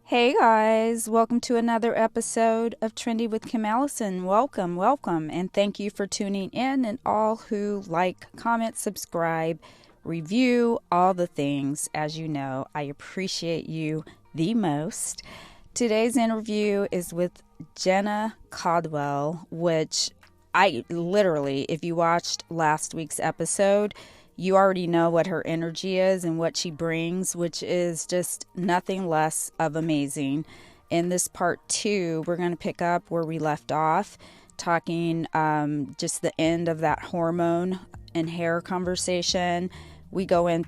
Hey guys, welcome to another episode of Trendy with Kim Allison. Welcome, welcome, and thank you for tuning in and all who like, comment, subscribe, review, all the things. As you know, I appreciate you the most. Today's interview is with Jenna Caldwell, which I literally, if you watched last week's episode, you already know what her energy is and what she brings, which is just nothing less of amazing. In this part two, we're going to pick up where we left off, talking just the end of that hormone and hair conversation. We go in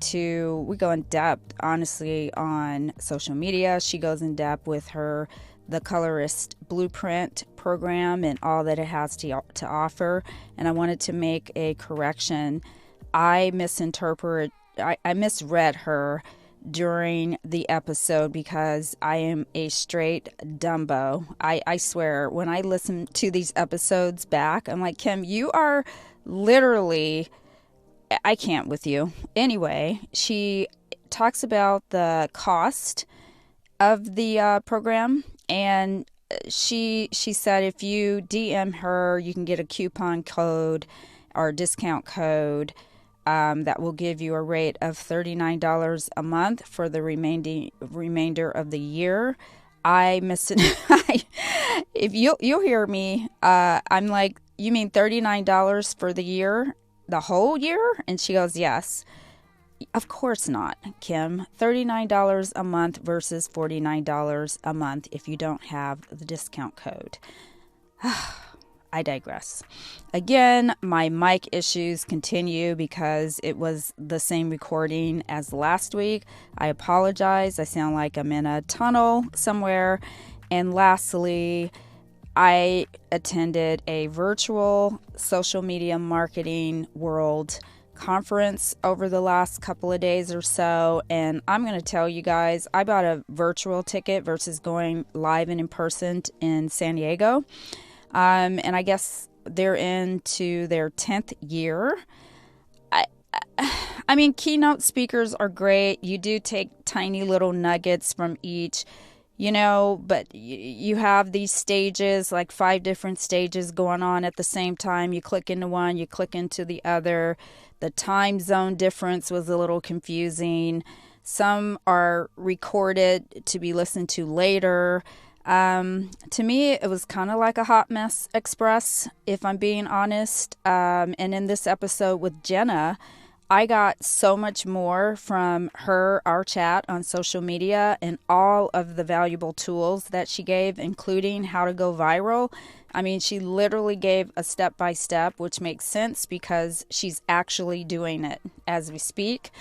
depth, honestly, on social media. She goes in depth with the Colorist blueprint program and all that it has to offer. And I wanted to make a correction. I misread her during the episode because I am a straight Dumbo. I swear, when I listen to these episodes back, I'm like, Kim, you are literally, I can't with you. Anyway, she talks about the cost of the program, and she said if you DM her, you can get a coupon code or discount code that will give you a rate of $39 a month for the remainder of the year. I missed it. If you'll hear me, I'm like, you mean $39 for the year, the whole year? And she goes, yes. Of course not, Kim. $39 a month versus $49 a month if you don't have the discount code. I digress. Again, my mic issues continue because it was the same recording as last week. I apologize. I sound like I'm in a tunnel somewhere. And lastly, I attended a virtual social media marketing world conference over the last couple of days or so, and I'm going to tell you guys, I bought a virtual ticket versus going live and in person in San Diego. And I guess they're into their 10th year. I, I mean, keynote speakers are great. You do take tiny little nuggets from each, but you have these stages, like 5 different stages going on at the same time. You click into one, you click into the other. The time zone difference was a little confusing. Some are recorded to be listened to later. To me, it was kind of like a hot mess express, if I'm being honest. And in this episode with Jenna, I got so much more from our chat on social media, and all of the valuable tools that she gave, including how to go viral. I mean, she literally gave a step by step, which makes sense because she's actually doing it as we speak.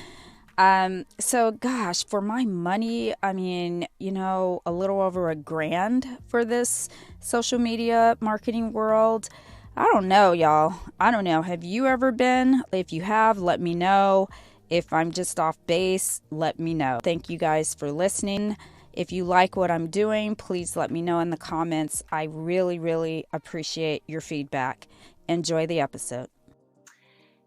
So gosh, for my money, I mean, a little over $1,000 for this social media marketing world. I don't know, y'all. I don't know. Have you ever been? If you have, let me know. If I'm just off base, let me know. Thank you guys for listening. If you like what I'm doing, please let me know in the comments. I really, really appreciate your feedback. Enjoy the episode.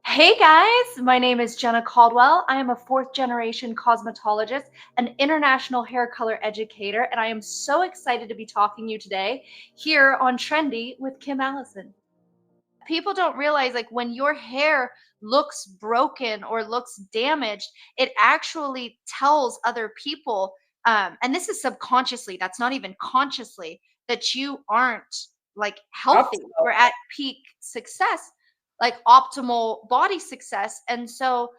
Hey guys, my name is Jenna Caldwell. I am a 4th generation cosmetologist, an international hair color educator, and I am so excited to be talking to you today here on Trendy with Kim Allison. People don't realize, like, when your hair looks broken or looks damaged, it actually tells other people, and this is subconsciously, that's not even consciously, that you aren't like healthy or at peak success, like optimal body success. And so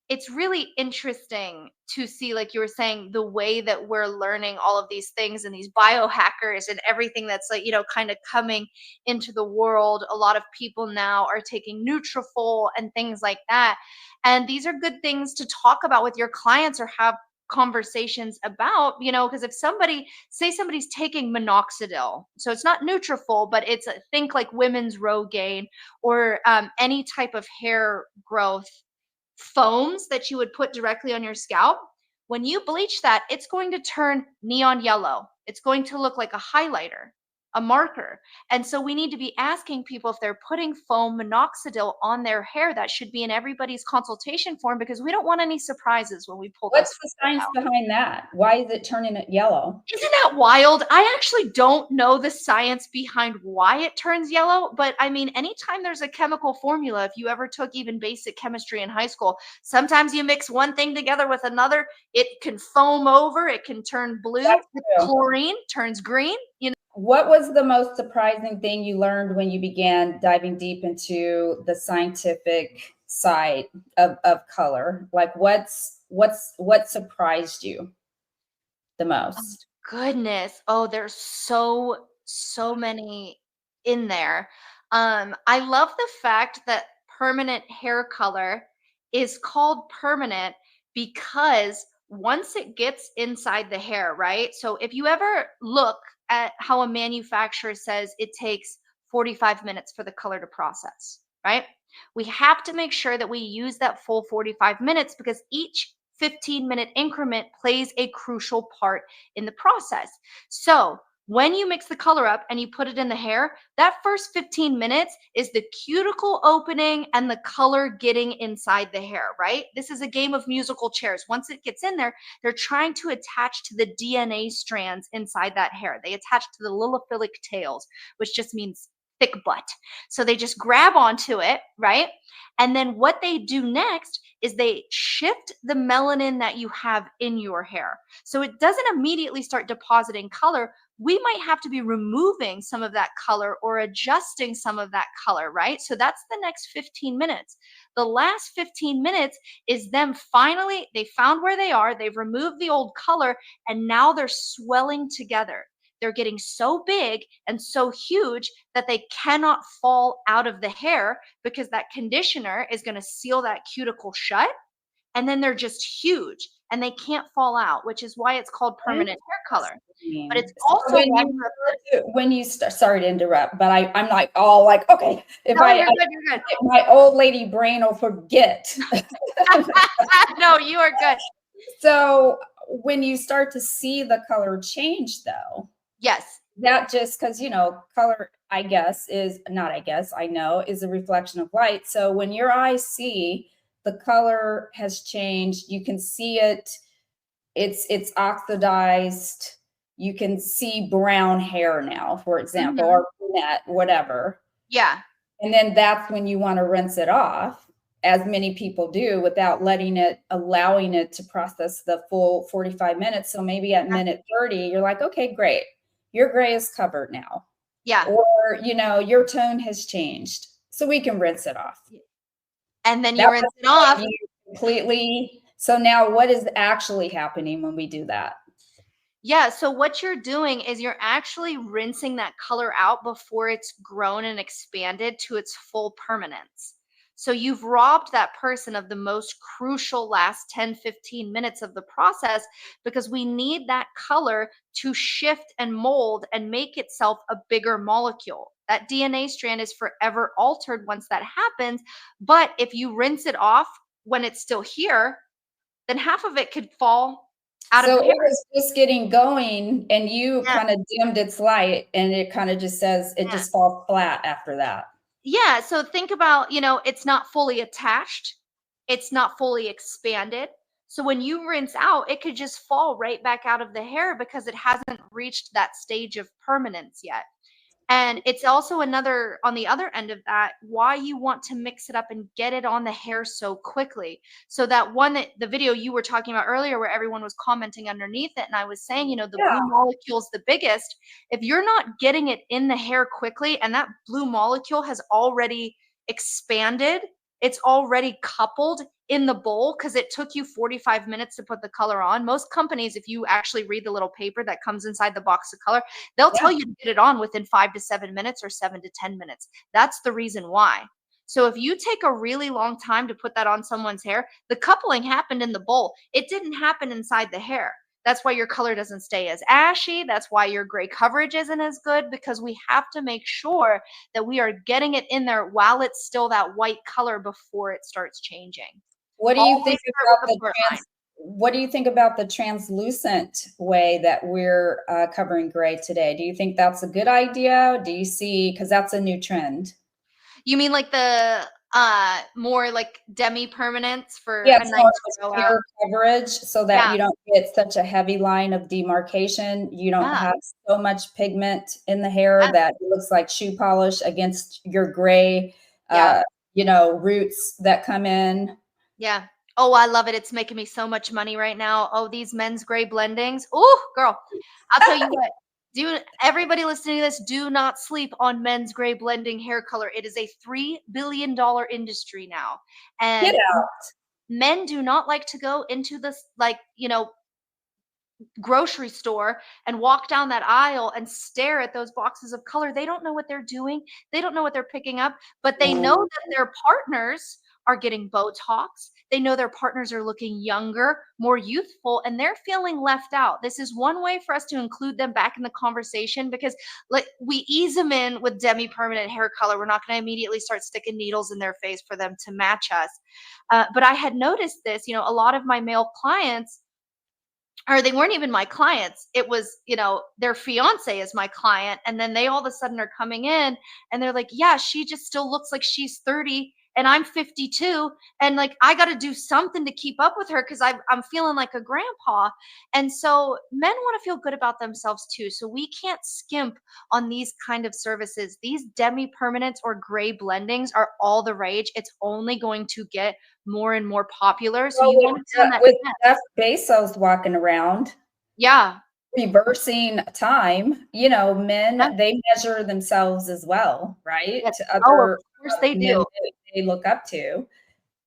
it's really interesting to see, like you were saying, the way that we're learning all of these things and these biohackers and everything that's, like, kind of coming into the world. A lot of people now are taking Nutrafol and things like that. And these are good things to talk about with your clients or have conversations about, because if somebody's taking Minoxidil, so it's not Nutrafol, but it's think like women's Rogaine or any type of hair growth foams that you would put directly on your scalp. When you bleach that, it's going to turn neon yellow. It's going to look like a highlighter. a marker. And so we need to be asking people if they're putting foam, minoxidil on their hair. That should be in everybody's consultation form, because we don't want any surprises when we pull those What's the photos science out. behind that? Why is it turning it yellow? Isn't that wild? I actually don't know the science behind why it turns yellow, but I mean, anytime there's a chemical formula, if you ever took even basic chemistry in high school, sometimes you mix one thing together with another, it can foam over, it can turn blue. That's true. Chlorine turns green. What was the most surprising thing you learned when you began diving deep into the scientific side of color? Like what surprised you the Oh, most? goodness. Oh, there's so many in there. I love the fact that permanent hair color is called permanent because once it gets inside the hair, right? So if you ever look at how a manufacturer says it takes 45 minutes for the color to process, right? We have to make sure that we use that full 45 minutes, because each 15-minute increment plays a crucial part in the process. So when you mix the color up and you put it in the hair, that first 15 minutes is the cuticle opening and the color getting inside the hair, right? This is a game of musical chairs. Once it gets in there, they're trying to attach to the DNA strands inside that hair. They attach to the lilophilic tails, which just means thick butt. So they just grab onto it, right? And then what they do next is they shift the melanin that you have in your hair. So it doesn't immediately start depositing color. We might have to be removing some of that color or adjusting some of that color, right? So that's the next 15 minutes. The last 15 minutes is them finally, they found where they are, they've removed the old color, and now they're swelling together. They're getting so big and so huge that they cannot fall out of the hair, because that conditioner is going to seal that cuticle shut. And then they're just huge and they can't fall out, which is why it's called permanent hair color. But it's So also why we're when you start, sorry to interrupt, but I'm like all like, okay, if no, you're good, you're good. my old lady brain will forget. No, you are good. So when you start to see the color change, though, Yes. that just because color, I guess, is not, I guess, I know, is a reflection of light. So when your eyes see the color has changed, you can see it, it's oxidized, you can see brown hair now, for example, Hmm. or brunette, whatever. Yeah. And then that's when you want to rinse it off, as many people do, without allowing it to process the full 45 minutes. So maybe at minute 30, you're like, okay, great. Your gray is covered now. Yeah. Or, your tone has changed. So we can rinse it off. And then you That rinse was it off. you completely. So now what is actually happening when we do that? Yeah, so what you're doing is you're actually rinsing that color out before it's grown and expanded to its full permanence. So you've robbed that person of the most crucial last 10, 15 minutes of the process, because we need that color to shift and mold and make itself a bigger molecule. That DNA strand is forever altered once that happens. But if you rinse it off when it's still here, then half of it could fall out of So the it hair. was just getting going and you Yeah. kind of dimmed its light and it kind of just says it Yeah. just falls flat after that. Yeah, so think about, it's not fully attached, it's not fully expanded. So when you rinse out, it could just fall right back out of the hair because it hasn't reached that stage of permanence yet. And it's also another, on the other end of that, why you want to mix it up and get it on the hair so quickly. So that one, that the video you were talking about earlier, where everyone was commenting underneath it, and I was saying, the Yeah. blue molecule's the biggest. If you're not getting it in the hair quickly and that blue molecule has already expanded, it's already coupled in the bowl because it took you 45 minutes to put the color on. Most companies, if you actually read the little paper that comes inside the box of color, they'll Yeah. tell you to get it on within 5 to 7 minutes or 7 to 10 minutes. That's the reason why. So if you take a really long time to put that on someone's hair, the coupling happened in the bowl. It didn't happen inside the hair. That's why your color doesn't stay as ashy. That's why your gray coverage isn't as good, because we have to make sure that we are getting it in there while it's still that white color before it starts changing. What do you Always think start about with the port line. what do you think about the translucent way that we're covering gray today? Do you think that's a good idea? Do you see, because that's a new trend? You mean like the more like demi permanents for Yeah, a it's more nice just grow out? pure coverage so that Yeah, you don't get such a heavy line of demarcation. You don't yeah, have so much pigment in the hair yeah, that it looks like shoe polish against your gray, yeah, uh, roots that come in. yeah. Oh, I love it. It's making me so much money right now. Oh, these men's gray blendings. Oh, girl, I'll tell you what. Do everybody listening to this, do not sleep on men's gray blending hair color. It is a $3 billion industry now. Get And out. men do not like to go into this, like, grocery store and walk down that aisle and stare at those boxes of color. They don't know what they're doing. They don't know what they're picking up, but they know that their partners are getting Botox. They know their partners are looking younger, more youthful, and they're feeling left out. This is one way for us to include them back in the conversation because, like, we ease them in with demi-permanent hair color. We're not going to immediately start sticking needles in their face for them to match us. But I had noticed this, a lot of my male clients, or they weren't even my clients. It was, their fiance is my client. And then they all of a sudden are coming in and they're like, yeah, she just still looks like she's 30 and I'm 52. And like, I got to do something to keep up with her because I'm feeling like a grandpa. And so men want to feel good about themselves too. So we can't skimp on these kind of services. These demi permanents or gray blendings are all the rage. It's only going to get more and more popular. So Well, you want to be on that with fence. Jeff Bezos walking around, Yeah. reversing time, Yeah. men, they measure themselves as well, right? Yes. To Oh, of other course they men do. that they look up to.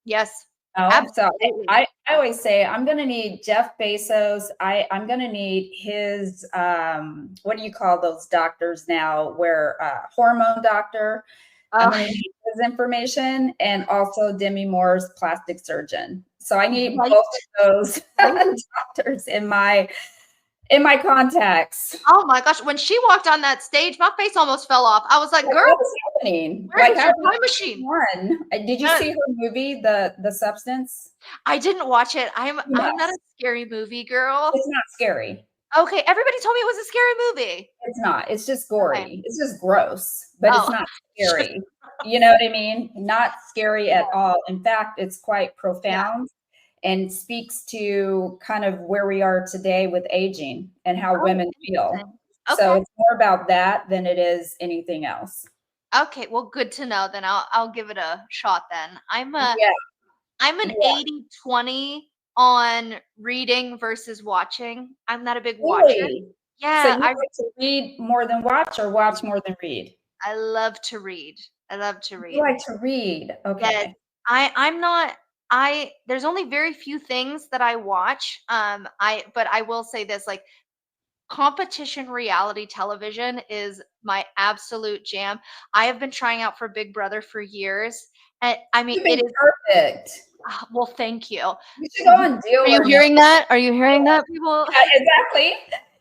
Yes. Oh, so Absolutely. I always say I'm going to need Jeff Bezos. I'm going to need his, what do you call those doctors now? Where hormone doctor. I'm Oh, going to need his information and also Demi Moore's plastic surgeon. So I need right, both of those right. doctors in my contacts. Oh my gosh, when she walked on that stage, my face almost fell off. I was like, Like, "Girl, what is happening? where Like, is how your did time machine?" one? Did you Uh, see her movie, The Substance? I didn't watch it. I'm You I'm not a must. scary movie girl. It's not scary. Okay, everybody told me it was a scary movie. It's not. It's just Okay. gory. It's just gross, but it's Oh, not just scary. You know what I mean? Not scary at yeah, all. In fact, it's quite yeah. profound and speaks to kind of where we are today with aging and how Oh, women feel. interesting. So Okay. it's more about that than it is anything else. Okay, well, good to know then. I'll give it a shot then. Yeah, I'm an yeah. 80/20 on reading versus watching. I'm not a big watcher. Really? So Yeah, you like to read more than watch or watch more than read? I love to read. I love to You read. like to read. Yes. Okay. I'm not there's only very few things that I watch. But I will say this, like, competition reality television is my absolute jam. I have been trying out for Big Brother for years. And I mean, You'd it be is perfect. well, thank you. You should go on Are Deal you or No. hearing that? Are you hearing that, people? Yeah, exactly.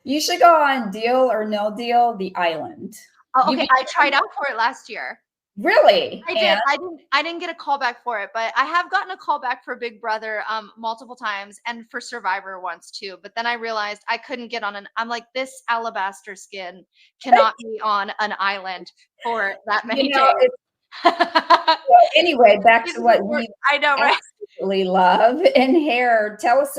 You should go on Deal or No Deal, The Island. Oh, You okay, be I tried out for it last year. really, I did. and I didn't get a call back for it, but I have gotten a call back for Big Brother multiple times and for Survivor once too. But then I realized I couldn't get on I'm like, this alabaster skin cannot be on an island for that you many know, days. it's well, anyway, back to what It's- we I know, right? absolutely love in hair. Tell us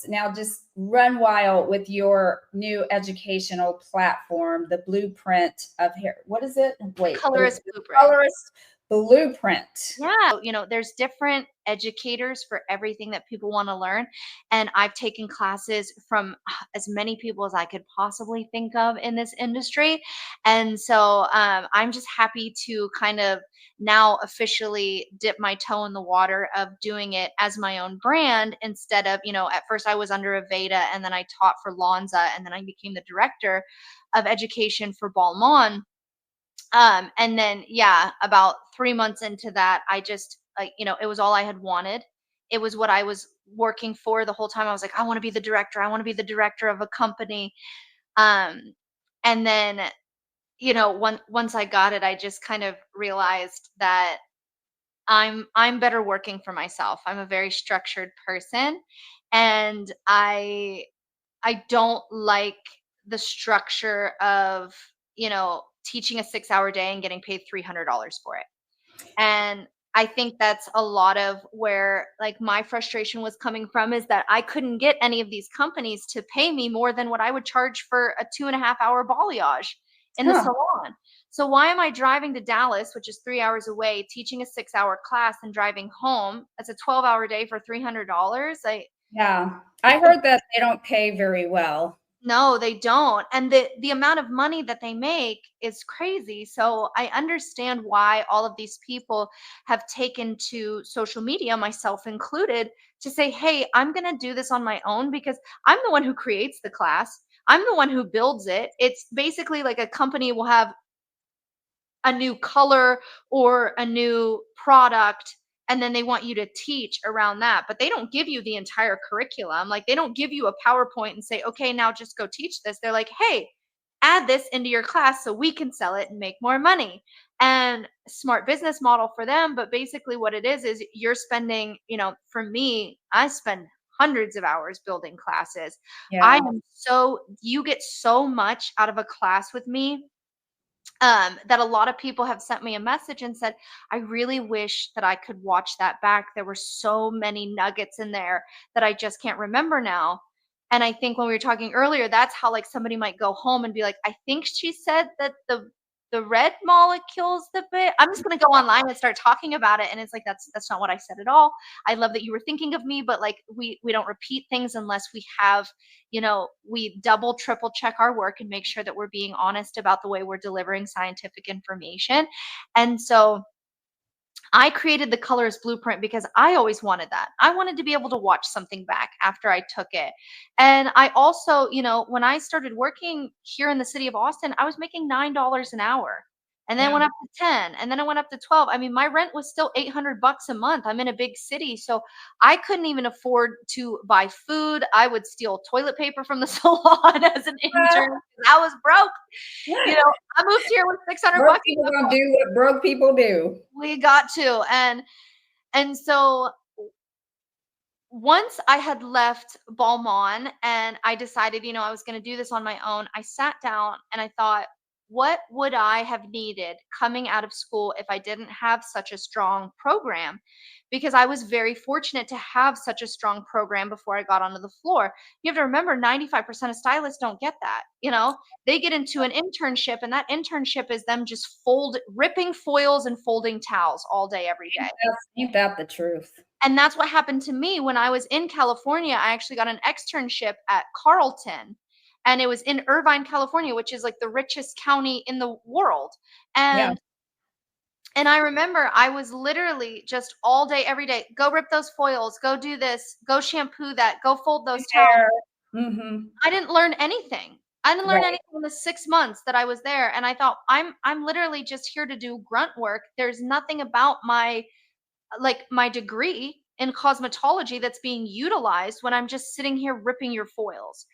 now, just run wild with your new educational platform, the blueprint of hair. What is it? The Wait, colorist the blueprint. colorist blueprint. Yeah, there's different educators for everything that people want to learn. And I've taken classes from as many people as I could possibly think of in this industry. And so I'm just happy to kind of now officially dip my toe in the water of doing it as my own brand instead of, at first I was under Aveda and then I taught for Lonza and then I became the director of education for Balmain. And then, yeah, about 3 months into that, I just, like, it was all I had wanted. It was what I was working for the whole time. I was like, I want to be the director. I want to be the director of a company. Um, and then, once I got it, I just kind of realized that I'm better working for myself. I'm a very structured person, And I don't like the structure of, teaching a 6-hour day and getting paid $300 for it. And I think that's a lot of where like my frustration was coming from, is that I couldn't get any of these companies to pay me more than what I would charge for a 2.5-hour balayage in the Huh. salon. So why am I driving to Dallas, which is 3 hours away, teaching a 6-hour class and driving home? That's a 12-hour day for $300. Yeah. I It's a heard that they don't pay very well. No, they don't. And the amount of money that they make is crazy. So I understand why all of these people have taken to social media, myself included, to say, "Hey, I'm going to do this on my own because I'm the one who creates the class. I'm the one who builds it." It's basically like a company will have a new color or a new product, and then they want you to teach around that, but they don't give you the entire curriculum. Like, they don't give you a PowerPoint and say, "Okay, now just go teach this." They're like, "Hey, add this into your class so we can sell it and make more money." And smart business model for them, but basically what it is you're spending, for me, I spend hundreds of hours building classes. Yeah. You get so much out of a class with me, that a lot of people have sent me a message and said, "I really wish that I could watch that back. There were so many nuggets in there that I just can't remember now." And I think when we were talking earlier, that's how like somebody might go home and be like, "I think she said that the red molecules the bit." I'm just gonna go online and start talking about it. And it's like, that's not what I said at all. I love that you were thinking of me, but like we don't repeat things unless we have, we double, triple check our work and make sure that we're being honest about the way we're delivering scientific information. And so I created the colorist blueprint because I always wanted that. I wanted to be able to watch something back after I took it. And I also, when I started working here in the city of Austin, I was making $9 an hour. And then it Yeah. went up to 10, and then it went up to 12. I mean, my rent was still $800 a month. I'm in a big city, so I couldn't even afford to buy food. I would steal toilet paper from the salon as an intern. I was broke. I moved here with 600 Broke bucks. people gonna do what broke people do. We got to. And so once I had left Balmain and I decided, I was going to do this on my own, I sat down and I thought, what would I have needed coming out of school if I didn't have such a strong program? Because I was very fortunate to have such a strong program before I got onto the floor. You have to remember 95% of stylists don't get that. They get into an internship, and that internship is them just ripping foils and folding towels all day, every day. Ain't that the truth? And that's what happened to me when I was in California. I actually got an externship at Carlton, and it was in Irvine, California, which is like the richest county in the world. Yeah. And I remember I was literally just all day, every day, go rip those foils, go do this, go shampoo that, go fold those towels. There. Mhm. I didn't learn anything. I didn't learn Right. anything in the 6 months that I was there. And I thought, I'm literally just here to do grunt work. There's nothing about my degree in cosmetology that's being utilized when I'm just sitting here ripping your foils.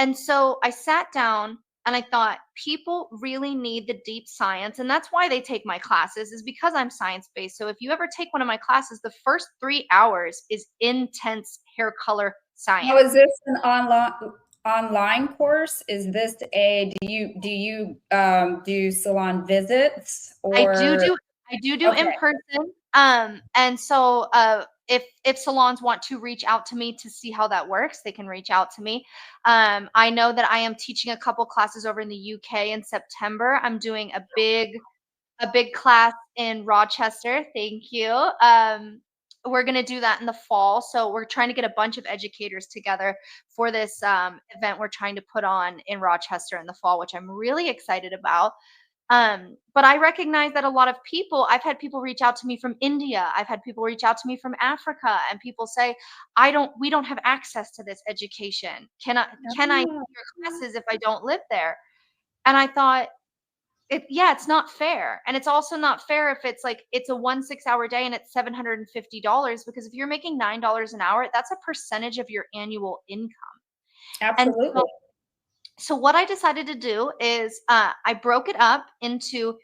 And so I sat down and I thought, people really need the deep science. And that's why they take my classes, is because I'm science based. So if you ever take one of my classes, the first 3 hours is intense hair color Now, science. is this an online course? Is this a do salon visits I do or do I do okay. in person. And so if salons want to reach out to me to see how that works, they can reach out to me. I know that I am teaching a couple classes over in the UK in September. I'm doing a big class in Rochester. Thank you. We're going to do that in the fall. So we're trying to get a bunch of educators together for this event we're trying to put on in Rochester in the fall, which I'm really excited about. But I recognize that a lot of people, I've had people reach out to me from India. I've had people reach out to me from Africa, and people say, we don't have access to this education. Can I take your classes if I don't live there? And I thought, yeah, it's not fair. And it's also not fair if it's a 1 6-hour day and it's $750, because if you're making $9 an hour, that's a percentage of your annual income. And Absolutely. so what I decided to do is I broke it up into,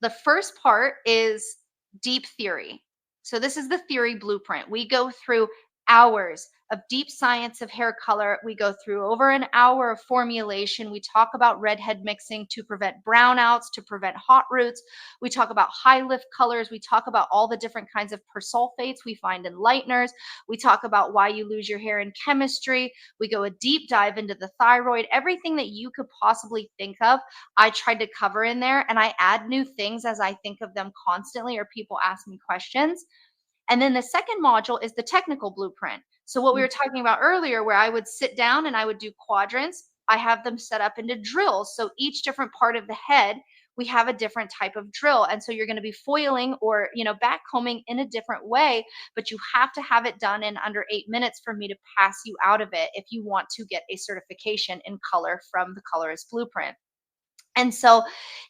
the first part is deep theory. So this is the theory blueprint. We go through hours of deep science of hair color. We go through over an hour of formulation. We talk about redhead mixing to prevent brownouts, to prevent hot roots. We talk about high lift colors. We talk about all the different kinds of persulfates we find in lighteners. We talk about why you lose your hair in chemistry. We go a deep dive into the thyroid, everything that you could possibly think of. I tried to cover in there, and I add new things as I think of them constantly or people ask me questions. And then the second module is the technical blueprint. So what we were talking about earlier, where I would sit down and I would do quadrants, I have them set up into drills. So each different part of the head, we have a different type of drill. And so you're going to be foiling or, backcombing in a different way, but you have to have it done in under 8 minutes for me to pass you out of it if you want to get a certification in color from the Colorist Blueprint. And so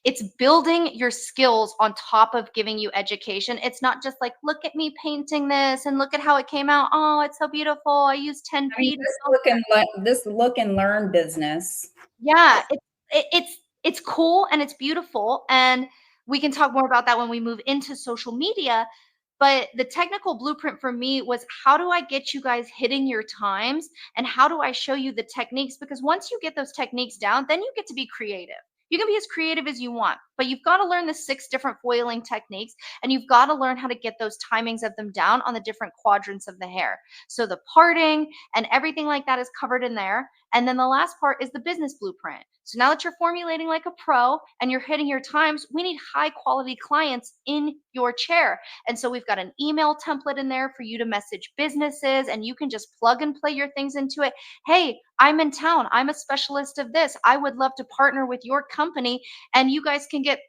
it's building your skills on top of giving you education. It's not just like, look at me painting this and look at how it came out. Oh, it's so beautiful. I used I mean, 10 feet. this look and learn business. Yeah, it's cool and it's beautiful. And we can talk more about that when we move into social media. But the technical blueprint for me was, how do I get you guys hitting your times and how do I show you the techniques? Because once you get those techniques down, then you get to be creative. You can be as creative as you want, but you've got to learn the 6 different foiling techniques and you've got to learn how to get those timings of them down on the different quadrants of the hair. So the parting and everything like that is covered in there. And then the last part is the business blueprint. So now that you're formulating like a pro and you're hitting your times, we need high quality clients in your chair. And so we've got an email template in there for you to message businesses, and you can just plug and play your things into it. Hey, I'm in town. I'm a specialist of this. I would love to partner with your company, and you guys can get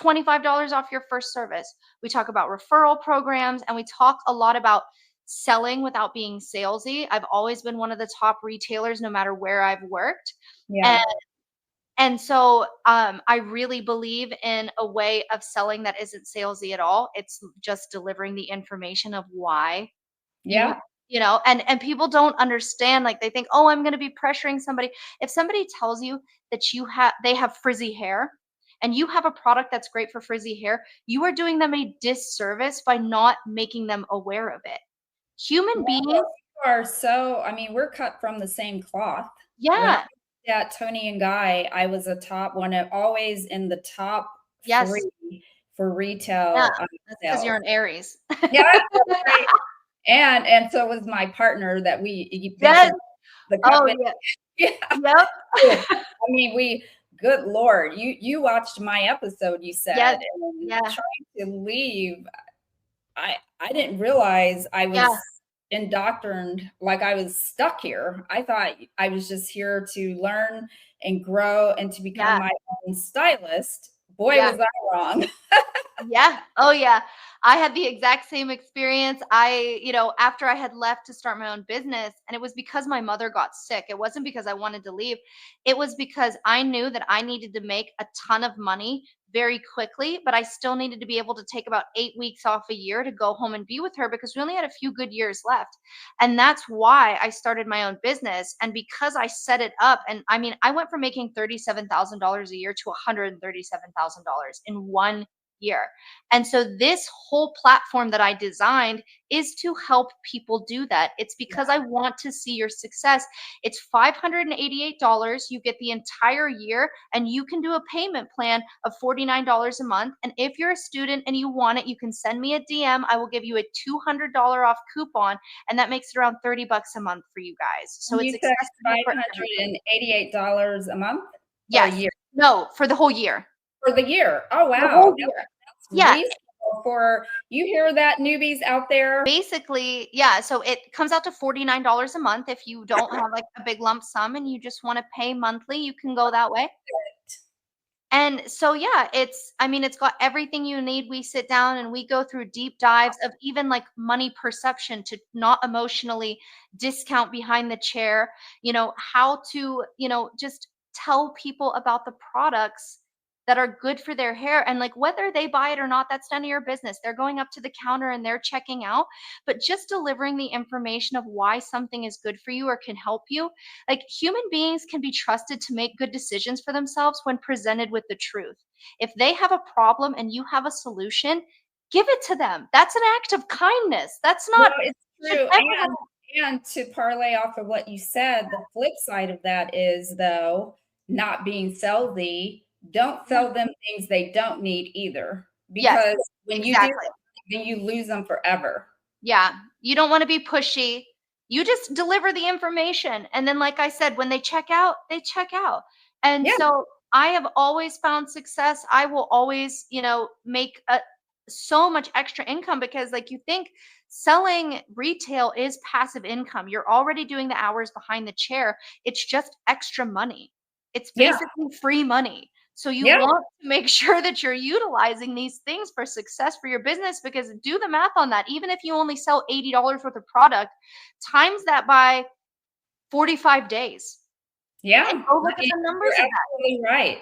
$25 off your first service. We talk about referral programs, and we talk a lot about selling without being salesy. I've always been one of the top retailers, no matter where I've worked. Yeah. And so I really believe in a way of selling that isn't salesy at all. It's just delivering the information of why you Yeah. and people don't understand. Like, they think, oh, I'm going to be pressuring somebody. If somebody tells you that they have frizzy hair and you have a product that's great for frizzy hair, you are doing them a disservice by not making them aware of it. Human beings. You are so, I mean, we're cut from the same cloth. When I Yeah. was at Tony and Guy, I was a top one, always in the top Yes. 3 for Yeah. retail That's because sales. you're an Aries. Yeah, right. And so was my partner that we Yes. mentioned the Oh, company. yeah. Yeah. Yep. I mean, good Lord, you watched my episode, you Yes. said, and Yeah. trying to leave, I didn't realize I Yeah. was indoctrined, like I was stuck here. I thought I was just here to learn and grow and to become Yeah. my own stylist. Boy, Yeah. was I wrong. Yeah. Oh, yeah. I had the exact same experience. After I had left to start my own business, and it was because my mother got sick. It wasn't because I wanted to leave. It was because I knew that I needed to make a ton of money very quickly, but I still needed to be able to take about 8 weeks off a year to go home and be with her because we only had a few good years left. And that's why I started my own business. And because I set it up, and I mean, I went from making $37,000 a year to $137,000 in 1 year. And so this whole platform that I designed is to help people do that. It's because I want to see your success. It's $588. You get the entire year, and you can do a payment plan of $49 a month. And if you're a student and you want it, you can send me a DM. I will give you a $200 off coupon, and that makes it around $30 a month for you guys. So You it's said accessible for everybody. $588 a month or a Yes. year? No, for the whole year. For the year. Oh, The wow. whole year. That's Yeah. reasonable for, you hear that, newbies out there? Basically, yeah, so it comes out to $49 a month if you don't have, like, a big lump sum and you just wanna pay monthly, you can go that way. And so, yeah, it's got everything you need. We sit down and we go through deep dives of even, like, money perception to not emotionally discount behind the chair, how to, just tell people about the products that are good for their hair, and, like, whether they buy it or not, that's none of your business. They're going up to the counter and they're checking out, but just delivering the information of why something is good for you or can help you. Like, human beings can be trusted to make good decisions for themselves when presented with the truth. If they have a problem and you have a solution, give it to them. That's an act of kindness. That's Well, not it's should true, ever happen. And to parlay off of what you said, the flip side of that is, though, not being salesy, don't Yeah. sell them things they don't need either. Yes, Because when you do exactly. that, then you lose them forever. Yeah, you don't wanna be pushy. You just deliver the information, and then, like I said, when they check out, they check out. And Yeah, so, I have always found success. I will always, make so much extra income because, like, you think selling retail is passive income. You're already doing the hours behind the chair. It's just extra money. It's yeah, basically free money. So you yeah, want to make sure that you're utilizing these things for success for your business because do the math on that. Even if you only sell $80 worth of product, times that by 45 days and yeah. go look at the You're numbers of that. absolutely right.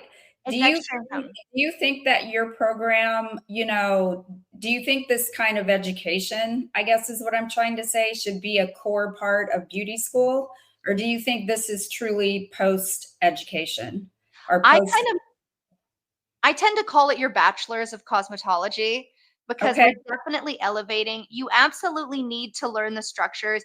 Do It's you extra income. do you think that your program, do you think this kind of education, I guess is what I'm trying to say, should be a core part of beauty school? Or do you think this is truly post education or I post? kind of I tend to call it your bachelor's of cosmetology because Okay. we're definitely elevating. You absolutely need to learn the structures.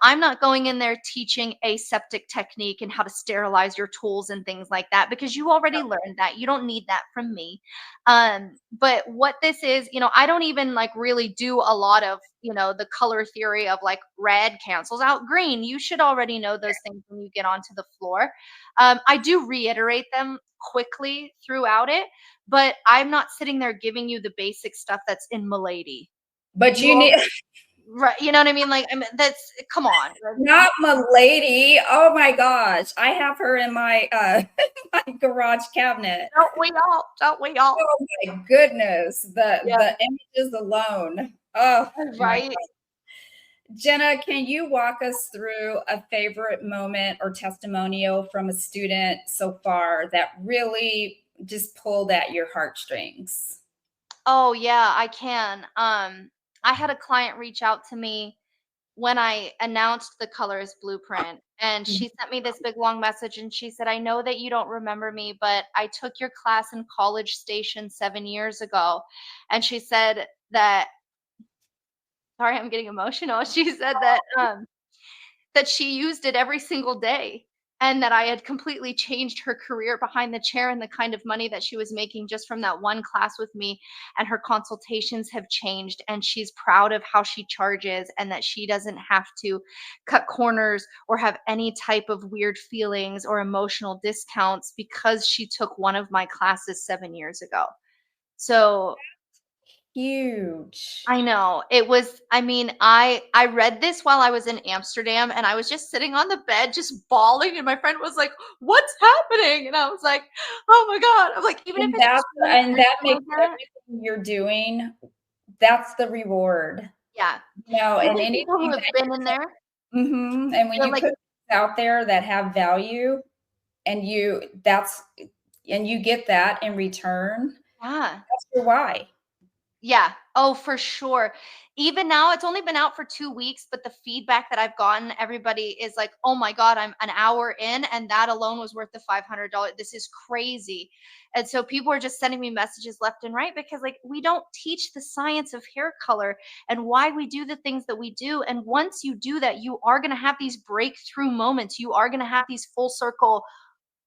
I'm not going in there teaching aseptic technique and how to sterilize your tools and things like that because you already learned that. You don't need that from me. But what this is, I don't even like really do a lot of, the color theory of like red cancels out green. You should already know those things when you get onto the floor. I do reiterate them quickly throughout it, but I'm not sitting there giving you the basic stuff that's in Milady. But You you all need right, you know what I mean? Like, I mean, that's come on. not my lady. Oh my gosh. I have her in my my garage cabinet. Don't we all? Don't we all? Oh my goodness. Yeah, The images alone. Oh my. right. Jenna, can you walk us through a favorite moment or testimonial from a student so far that really just pulled at your heartstrings? Oh yeah, I can. I had a client reach out to me when I announced the Colorist blueprint, and Mhm. she sent me this big long message and she said, "I know that you don't remember me, but I took your class in College Station 7 years ago." And she said that sorry, I'm getting emotional. She said that she used it every single day and that I had completely changed her career behind the chair and the kind of money that she was making just from that one class with me. And her consultations have changed, and she's proud of how she charges and that she doesn't have to cut corners or have any type of weird feelings or emotional discounts because she took one of my classes 7 years ago. So Huge. I know. It was I mean, I read this while I was in Amsterdam, and I was just sitting on the bed just bawling, and my friend was like, "What's happening?" And I was like, "Oh my god." I'm like, even if And it's that's 20 and minutes that makes like that. everything you're doing, that's the reward. Yeah. And Even people who anything have that been in there, and when they're you like, put things out there that have value and you get that in return, "Yeah. that's your why. Yeah. Oh, for sure. Even now, it's only been out for 2 weeks, but the feedback that I've gotten, everybody is like, "Oh my god, I'm an hour in, and that alone was worth the $500. This is crazy." And so people are just sending me messages left and right because, like, we don't teach the science of hair color and why we do the things that we do. And once you do that, you are gonna have these breakthrough moments. You are gonna have these full circle,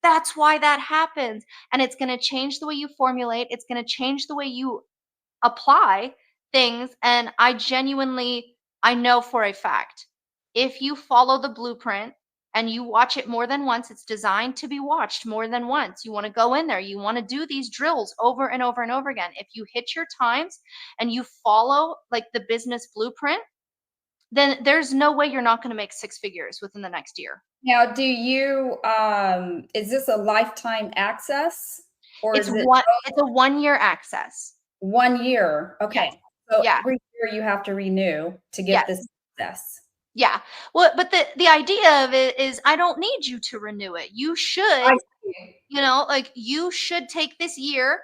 "That's why that happens." And it's gonna change the way you formulate. It's gonna change the way you apply things, and I know for a fact, if you follow the blueprint and you watch it more than once, it's designed to be watched more than once. You wanna go in there, you wanna do these drills over and over and over again. If you hit your times and you follow, like, the business blueprint, then there's no way you're not gonna make 6 figures within the next year. Now, is this a lifetime access or is it It's a one-year access. 1 year? Yes. Okay. So Yeah. every year you have to renew to get Yes. this access. Yeah. Well, but the idea of it is I don't need you to renew it. You should, I see. like you should take this year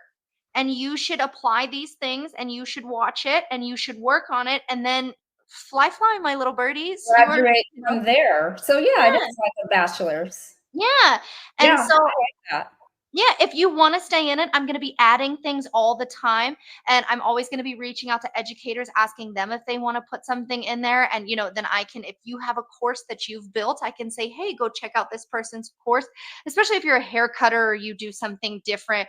and you should apply these things and you should watch it and you should work on it and then fly my little birdies. You are, Graduate from there. So yeah, it yeah. is like a bachelor's. Yeah. And Yeah, I so like that. Yeah, if you want to stay in it, I'm going to be adding things all the time. And I'm always going to be reaching out to educators, asking them if they want to put something in there. And, then I can, if you have a course that you've built, I can say, hey, go check out this person's course, especially if you're a hair cutter or you do something different,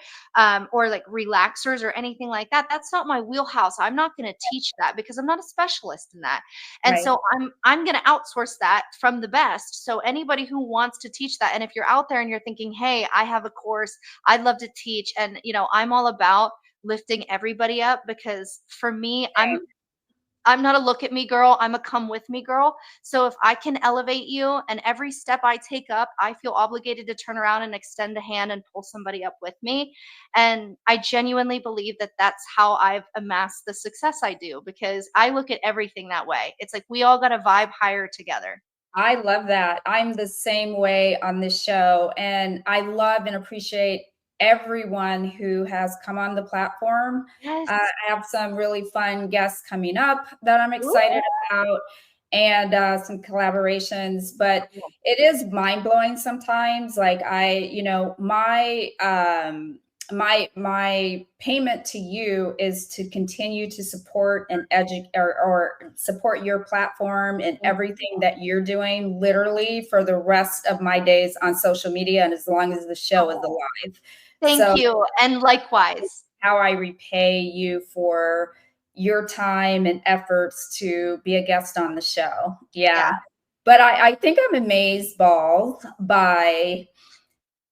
or like relaxers or anything like that. That's not my wheelhouse. I'm not going to teach that because I'm not a specialist in that. And Right. so I'm going to outsource that from the best. So anybody who wants to teach that, and if you're out there and you're thinking, hey, I have a course I'd love to teach. And, I'm all about lifting everybody up because for me, I'm not a look at me girl. I'm a come with me girl. So if I can elevate you and every step I take up, I feel obligated to turn around and extend a hand and pull somebody up with me. And I genuinely believe that that's how I've amassed the success I do because I look at everything that way. It's like we all got to vibe higher together. I love that. I'm the same way on this show. And I love and appreciate everyone who has come on the platform. Yes. I have some really fun guests coming up that I'm Ooh. excited about, and some collaborations. But Cool. it is mind blowing sometimes. Like my payment to you is to continue to support and educate, or support your platform and everything that you're doing literally for the rest of my days on social media and as long as the show is Oh, alive. thank So you. And likewise. how I repay you for your time and efforts to be a guest on the show. Yeah. Yeah. But I think I'm amazed, Balls, by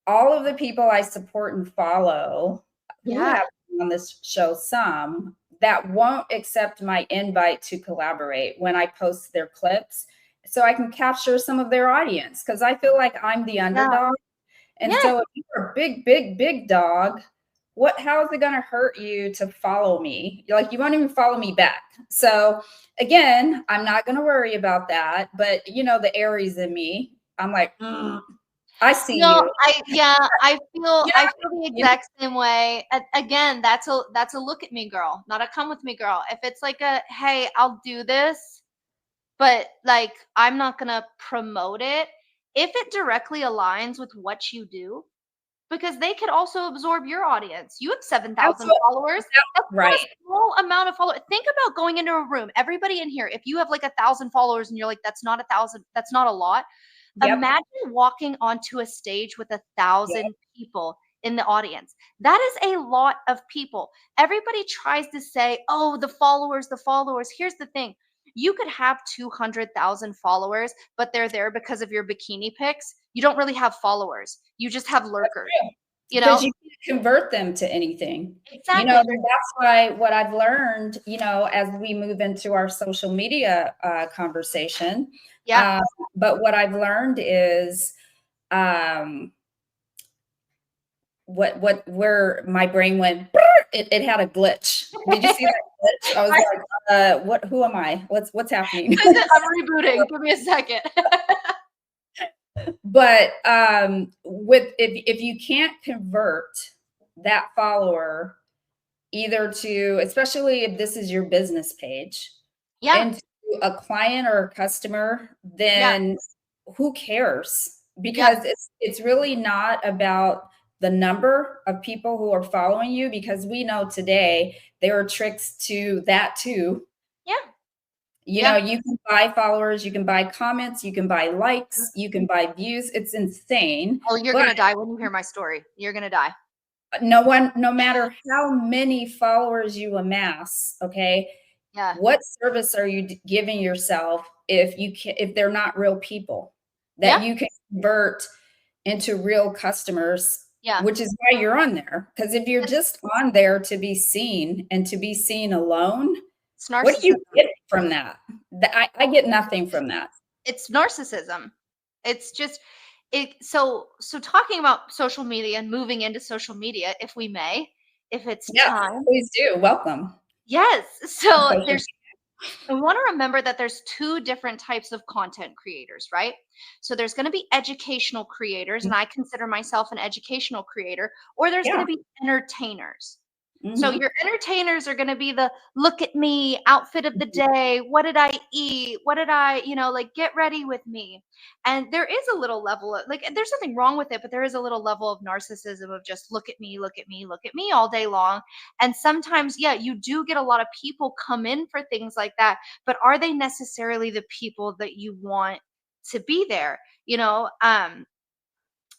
all of the people I support and follow who Yeah. have been on this show, some that won't accept my invite to collaborate when I post their clips so I can capture some of their audience because I feel like I'm the Yeah. underdog. And Yes. so if you're a big, big, big dog, how is it going to hurt you to follow me? Like you won't even follow me back. So again, I'm not going to worry about that. But the Aries in me, I'm like, I see No, you. I feel the You know, exact same way. Again, that's a look at me girl, not a come with me girl. If it's like a, hey, I'll do this, but like I'm not gonna promote it if it directly aligns with what you do, because they could also absorb your audience. You have that's 7,000 what, followers. That's not a right. small amount of followers. Think about going into a room, everybody in here, if you have like 1,000 followers and you're like, that's not 1,000, that's not a lot. Yep. Imagine walking onto a stage with a Yep. 1,000 people in the audience. That is a lot of people. Everybody tries to say, oh, the followers, the followers. Here's the thing. You could have 200,000 followers, but they're there because of your bikini pics. You don't really have followers. You just have That's lurkers, true. you Because know? you can't convert them to anything. Exactly. That's why what I've learned, as we move into our social media conversation, Yeah. uh, but what I've learned is um, where my brain went, it had a glitch. Did you see that glitch? I was I, like, who am I? What's happening? I'm rebooting. Give me a second. But with if you can't convert that follower either to, especially if this is your business page, Yeah. into a client or a customer, Yeah. then who cares? Yeah. Because it's really not about the number of people who are following you, because we know today there are tricks to that too. Yeah. Yeah. You can buy followers, you can buy comments, you can buy likes, you can buy views. It's insane. Oh, you're But gonna die when you hear my story. You're gonna die. no matter how many followers you amass, okay, Yeah. what service are you giving yourself if they're not real people that Yeah. you can convert into real customers, Yeah. which is why you're on there. Because if you're It's, just on there to be seen and to be seen alone, it's what do you narcissism. get from that? I get nothing from that. It's narcissism. It's just it. So talking about social media and moving into social media, if we may, if it's Yeah, time. please do. Welcome. Yes. So Social we want to remember that there's two different types of content creators, right? So there's going to be educational creators, media. and I consider myself an educational creator, or there's going Yeah. to be entertainers. So Mm-hmm. your entertainers are going to be the look at me outfit of the day. What did I eat? What did I, like get ready with me? And there is a little level of like, there's nothing wrong with it, but there is a little level of narcissism of just look at me, look at me, look at me all day long. And sometimes, yeah, you do get a lot of people come in for things like that, but are they necessarily the people that you want to be there?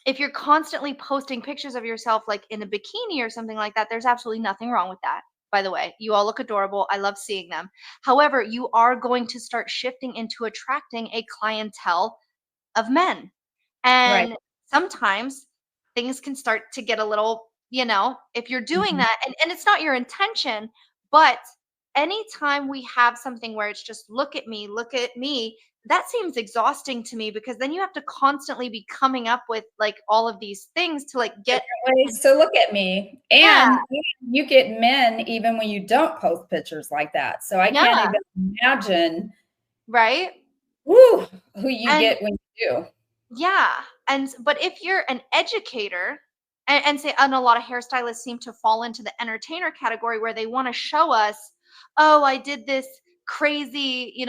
If you're constantly posting pictures of yourself like in a bikini or something like that, there's absolutely nothing wrong with that. By the way, you all look adorable. I love seeing them. However, you are going to start shifting into attracting a clientele of men. Right. And sometimes things can start to get a little, if you're doing Mm-hmm. that, and it's not your intention, but anytime we have something where it's just look at me, that seems exhausting to me because then you have to constantly be coming up with like all of these things to like get. Different ways to look at me. Yeah, And you get men even when you don't post pictures like that. So I can't yeah, even imagine right. whew, who you And get when you do. yeah. But if you're an educator, and say, and a lot of hairstylists seem to fall into the entertainer category where they want to show us, oh, I did this crazy,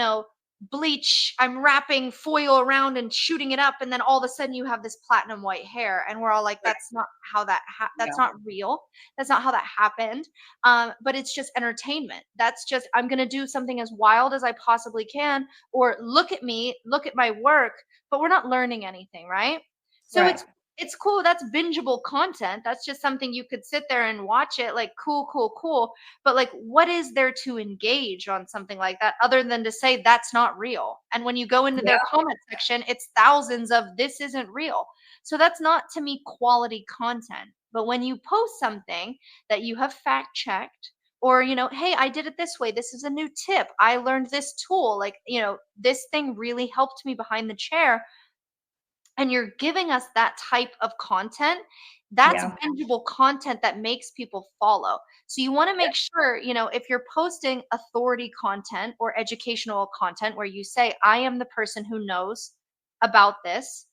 bleach, I'm wrapping foil around and shooting it up, and then all of a sudden you have this platinum white hair, and we're all like, Right. that's not how that's Yeah. not real. That's not how that happened. But it's just entertainment. That's just, I'm gonna do something as wild as I possibly can, or look at me, look at my work, but we're not learning anything, right? So Right. it's cool. That's bingeable content. That's just something you could sit there and watch it like cool, cool, cool. But like, what is there to engage on something like that other than to say that's not real? And when you go into Yeah. their comment section, it's thousands of this isn't real. So that's not to me quality content. But when you post something that you have fact checked, or hey, I did it this way, this is a new tip, I learned this tool, like this thing really helped me behind the chair, and you're giving us that type of content, that's Yeah. bingeable content that makes people follow. So you want to make sure, if you're posting authority content or educational content where you say, I am the person who knows about this,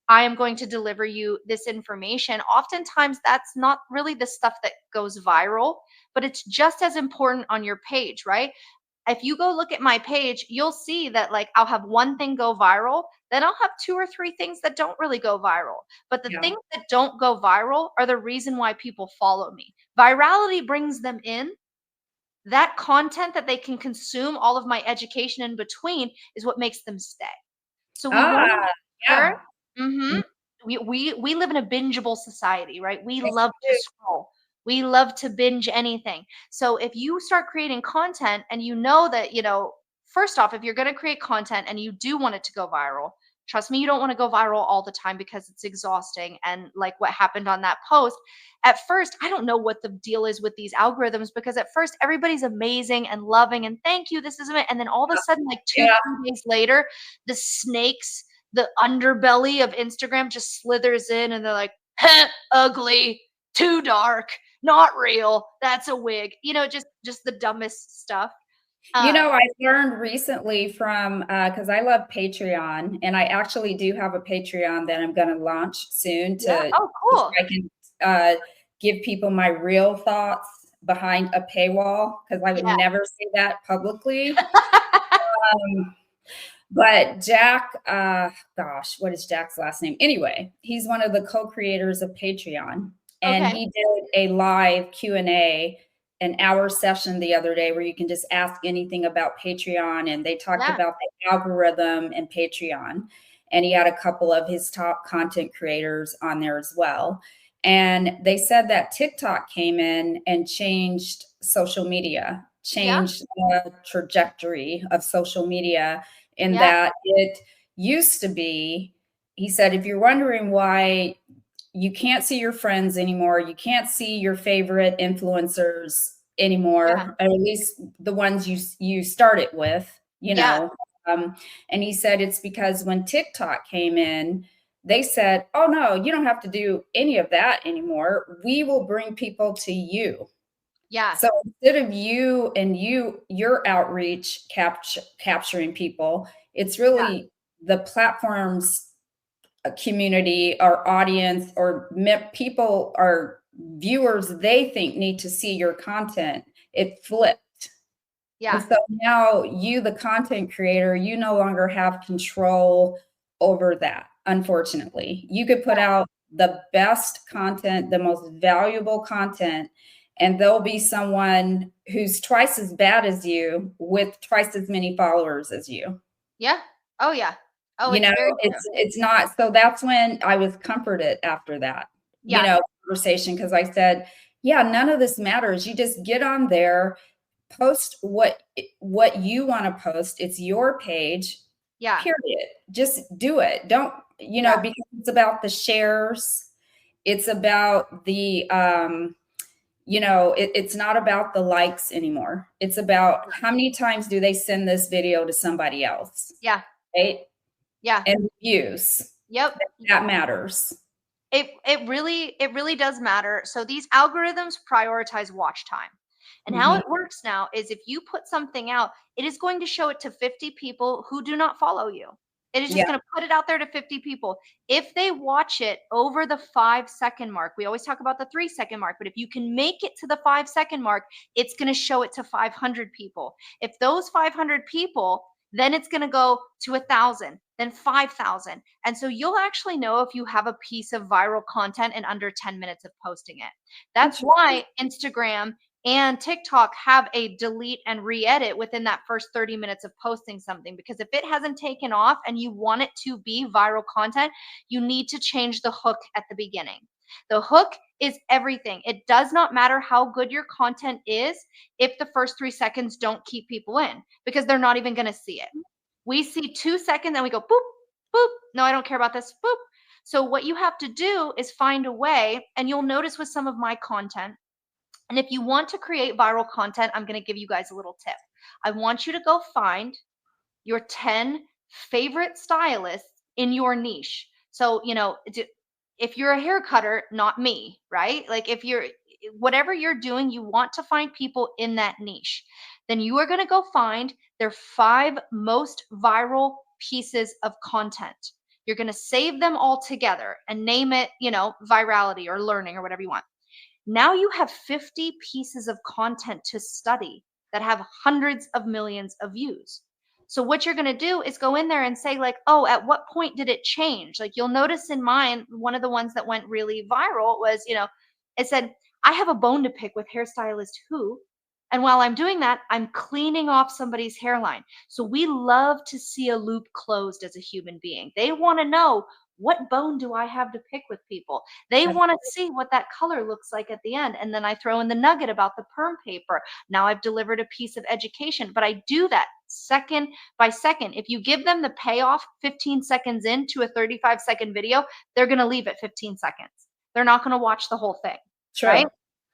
I am going to deliver you this information. Oftentimes, that's not really the stuff that goes viral, but it's just as important on your page, right? If you go look at my page, you'll see that like I'll have one thing go viral, then I'll have two or three things that don't really go viral. But the Yeah. things that don't go viral are the reason why people follow me. Virality brings them in. That content that they can consume, all of my education in between, is what makes them stay. So we want to Ah, make sure. yeah. Mhm. Mm, We live in a bingeable society, right? We yes, love to you scroll. We love to binge anything. So if you start creating content and you know that, first off, if you're going to create content and you do want it to go viral, trust me, you don't want to go viral all the time because it's exhausting. And like what happened on that post, at first, I don't know what the deal is with these algorithms, because at first everybody's amazing and loving and thank you, this is it. And then all of a sudden, like two, do. 3 days later, the snakes, the underbelly of Instagram just slithers in and they're like, "Heh, ugly, too dark, not real. That's a wig." Just the dumbest stuff. I learned recently from because I love Patreon, and I actually do have a Patreon that I'm going to launch soon Yeah. to Oh, so cool. I can give people my real thoughts behind a paywall because I would Yeah. never say that publicly. But Jack, gosh, what is Jack's last name? Anyway, he's one of the co-creators of Patreon, and Okay. he did a live Q&A, an hour session the other day where you can just ask anything about Patreon, and they talked Yeah. about the algorithm and Patreon, and he had a couple of his top content creators on there as well. And they said that TikTok came in and changed social media, Yeah. changed the trajectory of social media, in Yeah. that it used to be, he said, if you're wondering why you can't see your friends anymore, you can't see your favorite influencers Yeah. anymore, or at least the ones you started with, Yeah. and he said it's because when TikTok came in, they said, oh no, you don't have to do any of that anymore. We will bring people to you. Yeah. So instead of your outreach capturing people, it's Yeah. really the platform's community or audience or people are viewers they think need to see your content, it flipped. And Yeah. so now you, the content creator, you no longer have control over that, unfortunately. You could put out the best content, the most valuable content, and there'll be someone who's twice as bad as you with twice as many followers as you. Yeah. Oh yeah. Oh, You it's know, very true. it's not, so that's when I was comforted after that, Yeah. conversation, because I said, yeah, none of this matters. You just get on there, post what you want to post. It's your page, Yeah. period. Just do it. Don't, Yeah. because it's about the shares. It's about the it's not about the likes anymore. It's about how many times do they send this video to somebody else, Yeah. right? Yeah. And views. Yep. That matters. It really does matter. So these algorithms prioritize watch time. And how Mhm. it works now is if you put something out, it is going to show it to 50 people who do not follow you. It is just Yeah. going to put it out there to 50 people. If they watch it over the 5 second mark, we always talk about the 3 second mark, but if you can make it to the 5 second mark, it's going to show it to 500 people. If those 500 people, then it's going to go to 1,000, then 5,000. And so you'll actually know if you have a piece of viral content in under 10 minutes of posting it. That's That's right. why Instagram and TikTok have a delete and re-edit within that first 30 minutes of posting something, because if it hasn't taken off and you want it to be viral content, you need to change the hook at the beginning. The hook is everything. It does not matter how good your content is if the first 3 seconds don't keep people in, because they're not even going to see it. We see 2 seconds and we go boop, boop. No, I don't care about this. Boop. So what you have to do is find a way, and you'll notice with some of my content, and if you want to create viral content, I'm going to give you guys a little tip. I want you to go find your 10 favorite stylists in your niche. So, if you're a hair cutter, not me, right? Like if you're, whatever you're doing, you want to find people in that niche. Then you are going to go find their 5 most viral pieces of content. You're going to save them all together and name it, virality or learning or whatever you want. Now you have 50 pieces of content to study that have hundreds of millions of views. So what you're going to do is go in there and say like, "Oh, at what point did it change?" Like you'll notice in mine, one of the ones that went really viral was, it said, "I have a bone to pick with hairstylist who, and while I'm doing that, I'm cleaning off somebody's hairline." So we love to see a loop closed as a human being. They want to know, what bone do I have to pick with people? They That's want to see what that color looks like at the end. And then I throw in the nugget about the perm paper. Now I've delivered a piece of education, but I do that second by second. If you give them the payoff 15 seconds into a 35-second video, they're going to leave at 15 seconds. They're not going to watch the whole thing, right?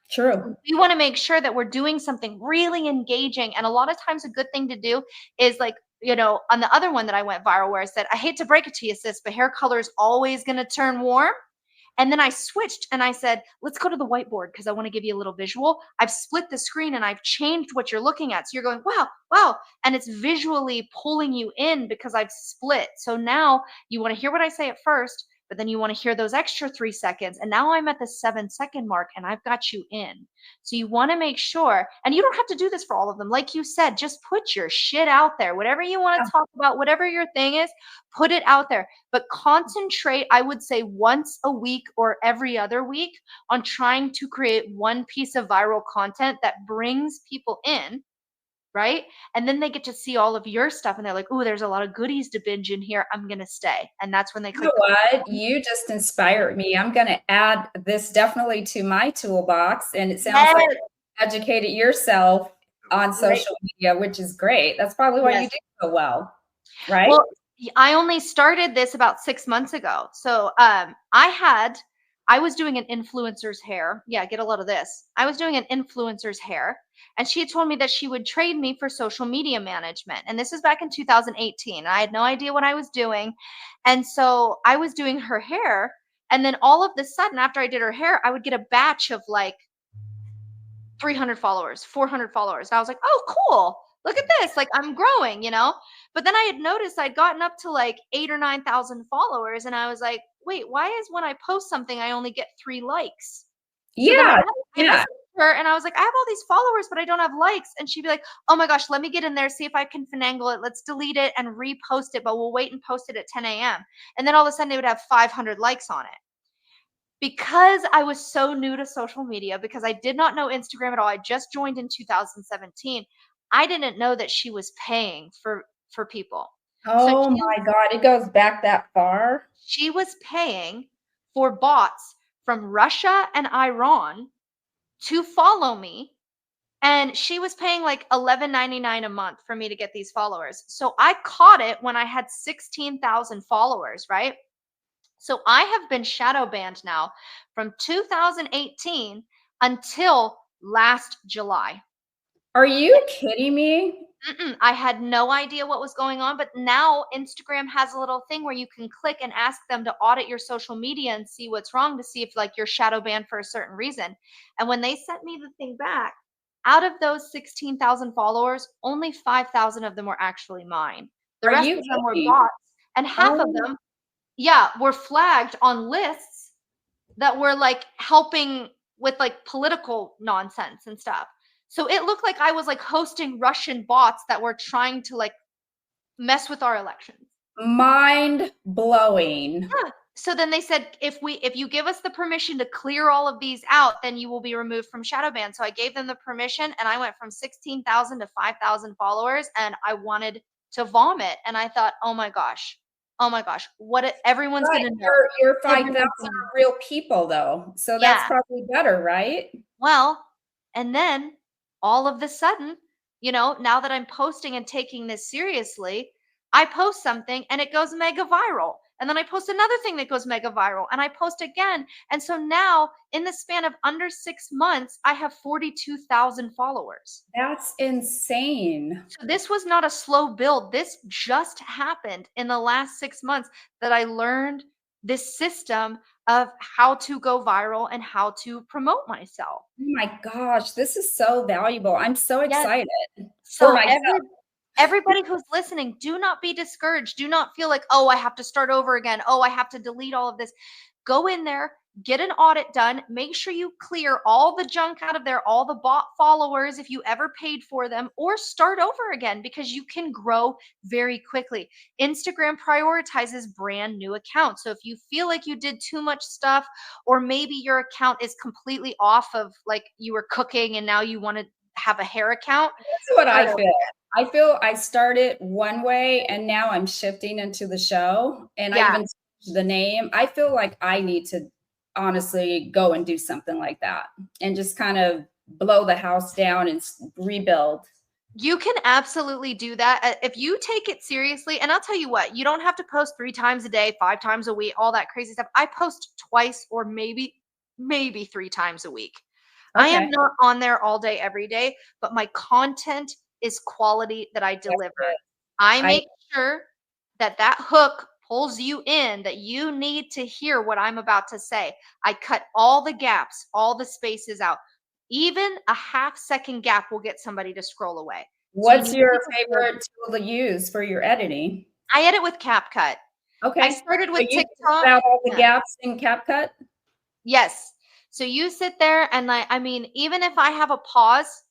true. True. We want to make sure that we're doing something really engaging. And a lot of times, a good thing to do is like, on the other one that I went viral where I said, "I hate to break it to you, sis, but hair color is always going to turn warm." And then I switched and I said, "Let's go to the whiteboard because I want to give you a little visual. I've split the screen and I've changed what you're looking at." So you're going, "Wow, wow." And it's visually pulling you in because I've split. So now you want to hear what I say at first, but then you want to hear those extra 3 seconds. And now I'm at the 7 second mark and I've got you in. So you want to make sure, and you don't have to do this for all of them. Like you said, just put your shit out there. Whatever you want to talk about, whatever your thing is, put it out there. But concentrate, I would say, once a week or every other week on trying to create one piece of viral content that brings people in, right? And then they get to see all of your stuff and they're like, "Oh, there's a lot of goodies to binge in here. I'm going to stay." And that's when they You click. know what? You just inspired me. I'm going to add this definitely to my toolbox. And it sounds like Yes. you educated yourself on Right. social media, which is great. That's probably why Yes. you do so well, right? Well, I only started this about 6 months ago. So I was doing an influencer's hair. Yeah, get a lot of this. I was doing an influencer's hair, and she had told me that she would train me for social media management. And this was back in 2018. I had no idea what I was doing. And so I was doing her hair. And then all of the sudden, after I did her hair, I would get a batch of like 300 followers, 400 followers. And I was like, "Oh, cool. Look at this. Like I'm growing. But then I had noticed I'd gotten up to like 8 or 9,000 followers. And I was like, "Wait, why is when I post something, I only get 3 likes?" So then Yeah. I Yeah. messaged her and I was like, I have all these followers, but I don't have likes. And she'd be like, oh my gosh, let me get in there, see if I can finagle it. Let's delete it and repost it, but we'll wait and post it at 10 a.m. And then all of a sudden they would have 500 likes on it. Because I was so new to social media, because I did not know Instagram at all. I just joined in 2017. I didn't know that she was paying for people. So Oh my God, it goes back that far. she was paying for bots from Russia and Iran to follow me. And she was paying like $11.99 a month for me to get these followers. So I caught it when I had 16,000 followers, right? So I have been shadow banned now from 2018 until last July. Are you kidding me? I had no idea what was going on, but now Instagram has a little thing where you can click and ask them to audit your social media and see what's wrong, to see if like you're shadow banned for a certain reason. And when they sent me the thing back, out of those 16,000 followers, only 5,000 of them were actually mine. The Are rest you of them were kidding? bots, and half of Oh, them, yeah, were flagged on lists that were like helping with like political nonsense and stuff. So it looked like I was like hosting Russian bots that were trying to like mess with our elections. mind blowing. Yeah. So then they said, if you give us the permission to clear all of these out, then you will be removed from shadow ban. So I gave them the permission, and I went from 16,000 to 5,000 followers, and I wanted to vomit. And I thought, oh my gosh, everyone's But gonna know. your 5,000 Everyone's gonna know. are real people though. So that's Yeah. probably better, right? Well, and then all of the sudden, now that I'm posting and taking this seriously, I post something and it goes mega viral. And then I post another thing that goes mega viral, and I post again. And so now, in the span of under 6 months, I have 42,000 followers. That's insane. So this was not a slow build. This just happened in the last 6 months, that I learned this system of how to go viral and how to promote myself. Oh my gosh, this is so valuable. I'm so Yes. excited for So myself. everybody who's listening, do not be discouraged. Do not feel like, oh, I have to start over again. Oh, I have to delete all of this. Go in there, get an audit done. Make sure you clear all the junk out of there, all the bot followers if you ever paid for them, or start over again, because you can grow very quickly. Instagram prioritizes brand new accounts. So if you feel like you did too much stuff, or maybe your account is completely off of, like, you were cooking and now you want to have a hair account, That's what I start over. feel. I feel I started one way and now I'm shifting into the show, and I Yeah. even changed the name. I feel like I need to honestly go and do something like that and just kind of blow the house down and rebuild. You can absolutely do that if you take it seriously. And I'll tell you what, you don't have to post 3 times a day, 5 times a week, all that crazy stuff. I post twice, or maybe 3 times a week. I am Okay. not on there all day, every day, but my content is quality that I That's deliver. good. I I make sure that that hook pulls you in, that you need to hear what I'm about to say. I cut all the gaps, all the spaces out. Even a half-second gap will get somebody to scroll away. So you What's need your to hear. favorite tool to use for your editing? I edit with CapCut. I Okay. started So with you cut TikTok. out all the Yeah. gaps in CapCut? Yes. So you sit there and, like, I mean, even if I have a pause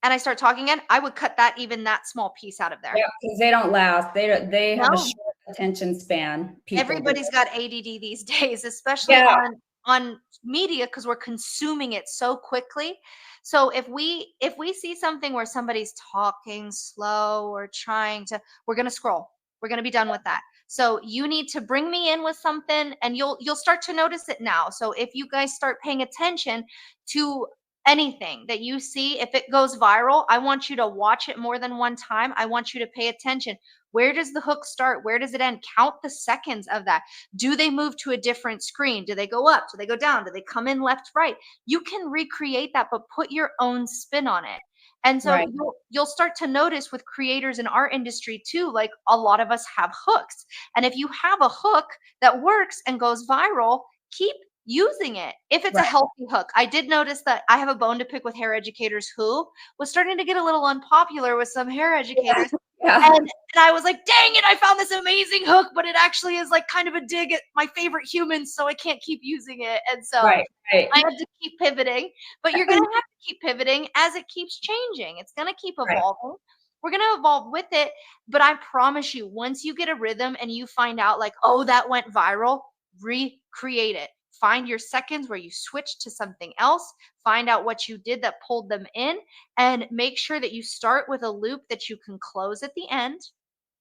and I start talking again, I would cut that small piece out of there. Yeah, because they don't last. They have a No. short attention span. People do. Everybody's got ADD these days, especially Yeah. on media, because we're consuming it so quickly. So if we see something where somebody's talking slow or trying to, we're going to scroll. We're going to be done with that. So you need to bring me in with something, and you'll start to notice it now. So if you guys start paying attention to anything that you see, if it goes viral, I want you to watch it more than one time. I want you to pay attention. Where does the hook start? Where does it end? Count the seconds of that. Do they move to a different screen? Do they go up? Do they go down? Do they come in left, right? You can recreate that, but put your own spin on it. And so Right. you'll start to notice with creators in our industry too, like, a lot of us have hooks. And if you have a hook that works and goes viral, keep using it if it's a Right. healthy hook. I did notice that I have a bone to pick with hair educators who was starting to get a little unpopular with some hair educators, Yeah. And I was like, dang it, I found this amazing hook, but it actually is like kind of a dig at my favorite humans, so I can't keep using it. And so Right. Right. I had to keep pivoting, but you're going to have to keep pivoting as it keeps changing. It's going to keep Right. evolving. We're going to evolve with it. But I promise you, once you get a rhythm and you find out, like, oh, that went viral, recreate it. Find your seconds where you switch to something else, find out what you did that pulled them in, and make sure that you start with a loop that you can close at the end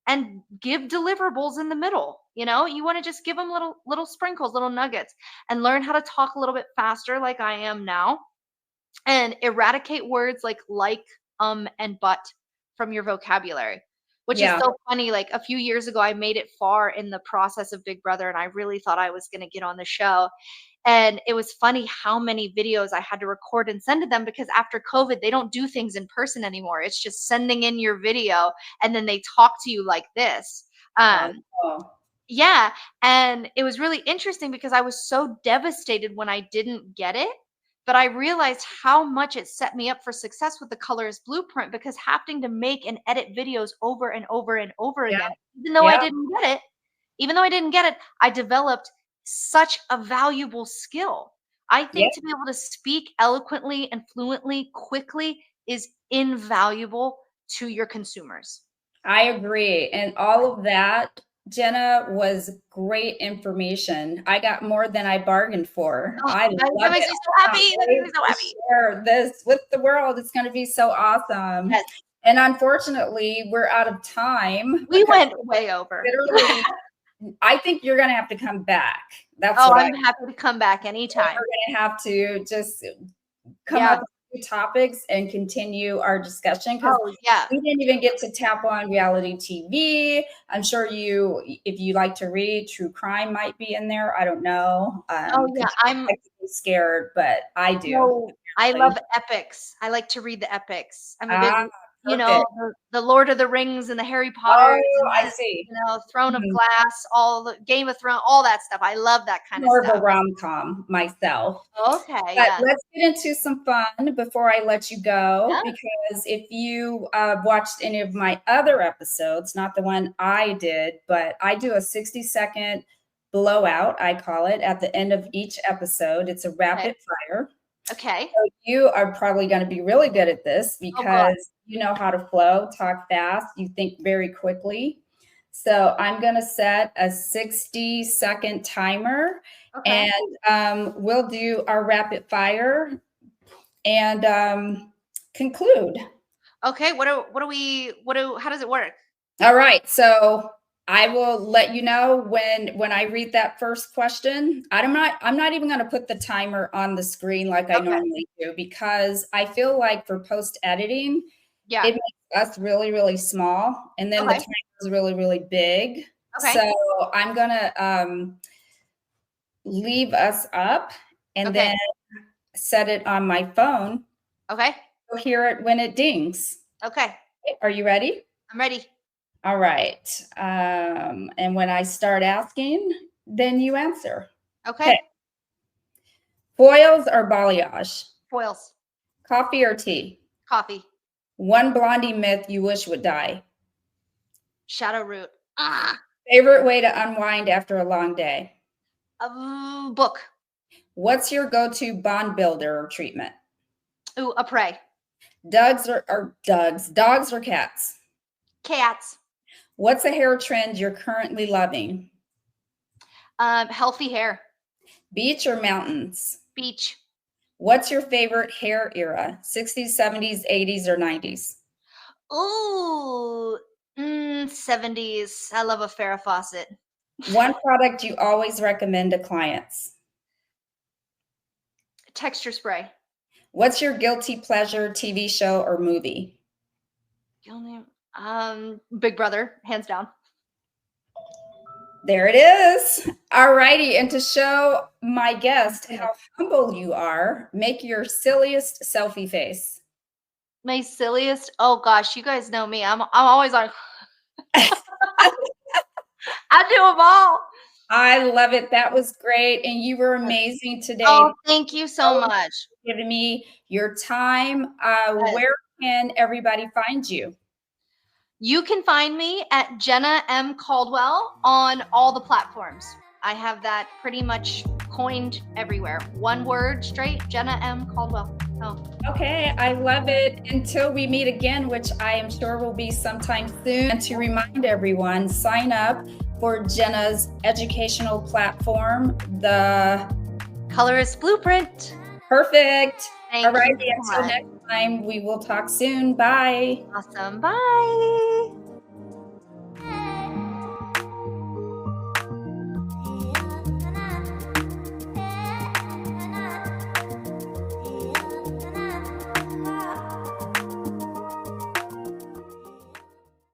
and give deliverables in the middle. You know, you want to just give them little sprinkles, little nuggets, and learn how to talk a little bit faster like I am now, and eradicate words like, and but from your vocabulary. Which is Yeah. so funny. Like a few years ago, I made it far in the process of Big Brother, and I really thought I was going to get on the show. And it was funny how many videos I had to record and send to them, because after COVID, they don't do things in person anymore. It's just sending in your video and then they talk to you like this. Um, Oh, yeah. And it was really interesting because I was so devastated when I didn't get it. But I realized how much it set me up for success with the Colorist Blueprint, because having to make and edit videos over and over and over yeah. again, even though I Yeah. didn't get it, even though I didn't get it, I developed such a valuable skill. I Yeah. think to be able to speak eloquently and fluently quickly is invaluable to your consumers. I agree. And all of that, Jenna, was great information. I got more than I bargained for. Oh, I that love makes it. me so I happy. can't That makes me wait so to happy. share this with the world. It's going to be so awesome. Yes, And unfortunately, we're out of time we because went way over. literally, I think you're going to have to come back. That's Oh, what I'm happy to come back anytime. we're going to have to just come Yeah. up with new topics and continue our discussion, because Oh, yeah. we didn't even get to tap on reality TV. I'm sure if you like to read, true crime might be in there. I don't know. Oh, 'Cause yeah. I like to be scared, but I do. No, I Apparently. love epics. I like to read the epics. I'm a big, Ah, you know, perfect. the Lord of the Rings and the Harry Potters Oh, and I the, see. Throne of Mhm. Glass, all the Game of Thrones, all that stuff. I love that kind of More of a stuff. rom-com myself. Okay, But yeah. let's get into some fun before I let you go, Yeah. because if you watched any of my other episodes, not the one I did, but I do a 60-second blowout, I call it, at the end of each episode. It's a Okay. rapid fire. Okay. So you are probably going to be really good at this Oh God. because you know how to flow, talk fast, you think very quickly. So I'm going to set a 60-second timer, Okay. and we'll do our rapid fire and conclude. Okay. How does it work? All right. So I will let you know when I read that first question. I'm not even going to put the timer on the screen like I Okay. normally do, because I feel like for post editing, Yeah. it makes us really, really small, and then the Okay. timer is really, really big. Okay. So I'm going to leave us up and Okay. then set it on my phone. Okay. You'll hear it when it dings. Okay. Are you ready? I'm ready. All right. And when I start asking, then you answer. Okay. Okay. Foils or balayage? Foils. Coffee or tea? Coffee. One blondie myth you wish would die. Shadow root. Ah. Favorite way to unwind after a long day? Book. What's your go-to bond builder or treatment? Ooh, a prey. Dogs or cats? Cats. What's a hair trend you're currently loving? Healthy hair. Beach or mountains? Beach. What's your favorite hair era? 60s, 70s, 80s, or 90s? Ooh, 70s. I love a Farrah Fawcett. One product you always recommend to clients? Texture spray. What's your guilty pleasure TV show or movie? Big Brother, hands down. There it is. All righty. And to show my guest how humble you are, make your silliest selfie face. My silliest. Oh gosh, you guys know me. I'm always like, I do them all. I love it. That was great. And you were amazing today. Oh, thank you so much. Giving me your time. Yes. Where can everybody find you? You can find me at Jenna M. Caldwell on all the platforms. I have that pretty much coined everywhere. One word straight, Jenna M. Caldwell. Oh. Okay, I love it. Until we meet again, which I am sure will be sometime soon. And to remind everyone, sign up for Jenna's educational platform, the Colorist Blueprint. Perfect. Thank All right, you so until much. next time, we will talk soon. Bye. Awesome. Bye.